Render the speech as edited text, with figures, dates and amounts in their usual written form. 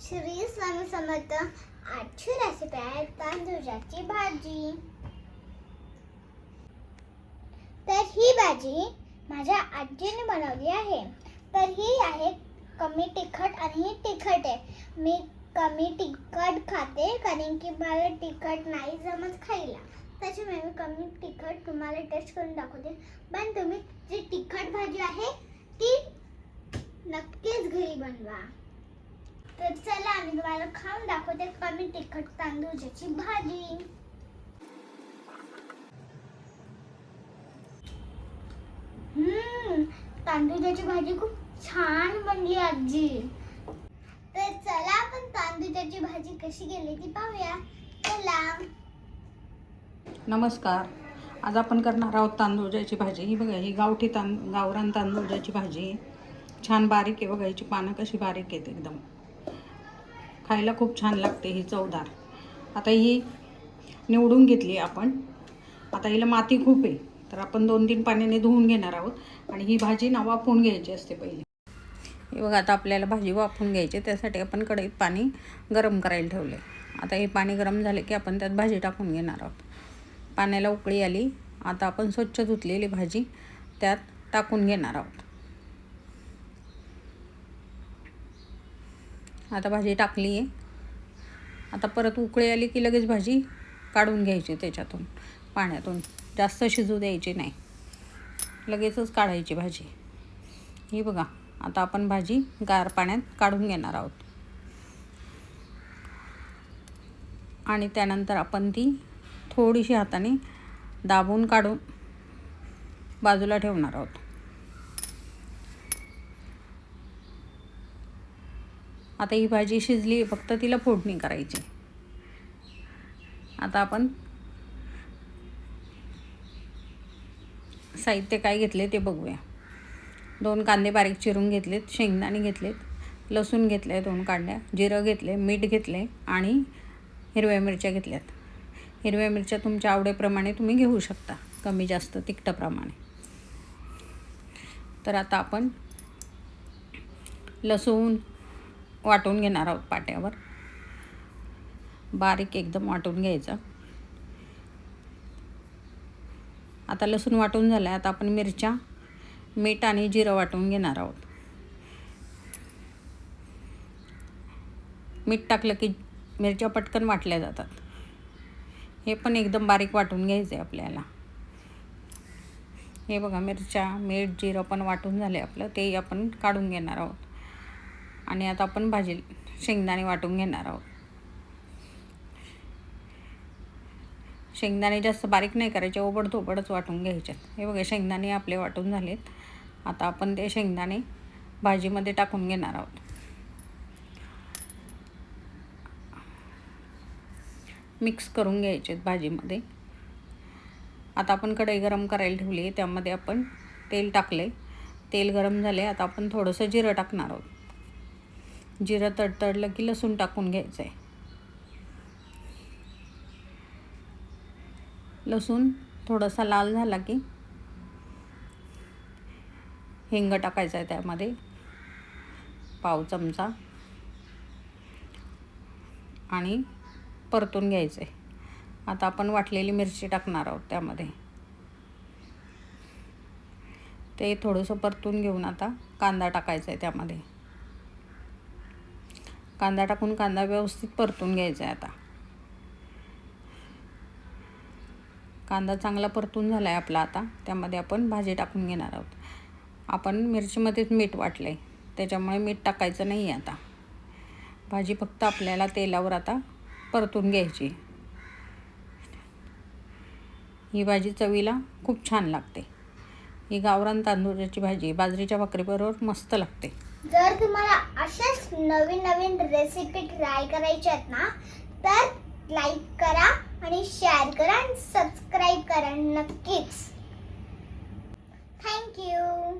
श्री स्वामी समर्थ. आजची रेसिपी आहे तांदूळाची भाजी. तर ही भाजी माझ्या आजीने बनवली आहे. तर ही आहे कमी तिखट आणि ही तिखट आहे. मी कमी तिखट खाते कारण की मला तिखट नाही जमत खायला. त्याच्यामुळे मी कमी तिखट तुम्हाला टेस्ट करून दाखवते. पण तुम्ही जी तिखट भाजी आहे ती नक्कीच घरी बनवा. तर चला आम्ही तुम्हाला खाऊन दाखवते कमी तिखट तांदूळाची भाजी. तांदूळाची भाजी खूप छान बनली आजी. तर चला आपण तांदूळाची भाजी कशी केली ती पाहूया. चला. नमस्कार. आज आपण करणार आहोत तांदूळाची भाजी. ही बघा, ही गावरान तांदूळाची भाजी छान बारीक आहे. बघा हिची पानं कशी बारीक आहेत एकदम. खायला खूप छान लागते ही, चवदार. आता ही निवडून घेतली आपण. आता हिला माती खूप आहे तर आपण 2-3 पाण्याने धुवून घेणार आहोत. आणि ही भाजी ना वाफवून घ्यायची असते पहिले. हे बघा, आता आपल्याला भाजी वाफवून घ्यायची. त्यासाठी आपण कढईत पाणी गरम करायला ठेवले. आता हे पाणी गरम झाले की आपण त्यात भाजी टाकून घेणार आहोत. पाण्याला उकळी आली. आता आपण स्वच्छ धुतलेली भाजी त्यात टाकून घेणार आहोत. आता भाजी टाकली आहे. आता परत उकळी आली की लगेच भाजी काढून घ्यायची त्याच्यातून, पाण्यातून. जास्त शिजू द्यायची नाही, लगेचच काढायची भाजी. ही बघा, आता आपण भाजी गार पाण्यात काढून घेणार आहोत. आणि त्यानंतर आपण ती थोडीशी हाताने दाबून काढून बाजूला ठेवणार आहोत. आता ही भाजी शिजली, फक्त तिला फोडणी करायची. आता आपण साहित्य काय घेतले ते बघूया. 2 कांदे बारीक चिरून घेतलेत, शेंगदाणे घेतलेत, लसूण घेतले 2 कांड्या, जिरं घेतले, मीठ घेतले आणि हिरव्या मिरच्या घेतल्यात. हिरव्या मिरच्या तुमच्या आवडीप्रमाणे तुम्ही घेऊ शकता, कमी जास्त तिखटाप्रमाणे. तर आता आपण लसूण वाटून घेणार आहोत पाट्यावर. बारीक एकदम वाटून घ्यायचं. आता लसूण वाटून झालं. आता आपण मिरच्या, मीठ आणि जिरं वाटून घेणार आहोत. मीठ टाकलं की मिरच्या पटकन वाटल्या जातात. हे पण एकदम बारीक वाटून घ्यायचं आहे आपल्याला. हे बघा, मिरच्या, मीठ, जिरं पण वाटून झाले आपलं. ते आपण काढून घेणार आहोत. आणि आता आपण शेंगदाणे वाटून घेणार आहोत. शेंगदाणे जास्त बारीक नाही करायचे, ओबडधोबडच वाटून घ्यायच्यात. हे बघा, शेंगदाणे आपले वाटून झालेत. आता आपण ते शेंगदाणे भाजीमध्ये टाकून घेणार आहोत. मिक्स करून घ्यायचे भाजीमध्ये. आता आपण कढई गरम करायला ठेवली आहे, त्यामध्ये आपण तेल टाकले. तेल गरम झाले. आता आपण थोडंसं जिरं टाकणार आहोत. जिरं तडतडलं की लसूण टाकून घ्यायचं आहे. लसूण थोडासा लाल झाला की हिंग टाकायचा आहे त्यामध्ये, पाव चमचा. आणि परतून घ्यायचं आहे. आता आपण वाटलेली मिरची टाकणार आहोत त्यामध्ये. ते थोडंसं परतून घेऊन आता कांदा टाकायचा आहे त्यामध्ये. कांदा टाकून कांदा व्यवस्थित परतून घ्यायचा आहे. आता कांदा चांगला परतून झाला आहे आपला. आता त्यामध्ये आपण भाजी टाकून घेणार आहोत. आपण मिरचीमध्येच मीठ वाटलं आहे, त्याच्यामुळे मीठ टाकायचं नाही आहे. आता भाजी फक्त आपल्याला तेलावर आता परतून घ्यायची. ही भाजी चवीला खूप छान लागते. ही गावरान तांदूळाची भाजी बाजरीच्या भाकरीबरोबर मस्त लागते. जर तुम्हाला अशाच नवीन रेसिपी ट्राय करायच्या आहेत ना, तर लाईक करा आणि शेअर करा आणि सबस्क्राईब करा नक्कीच. थँक्यू.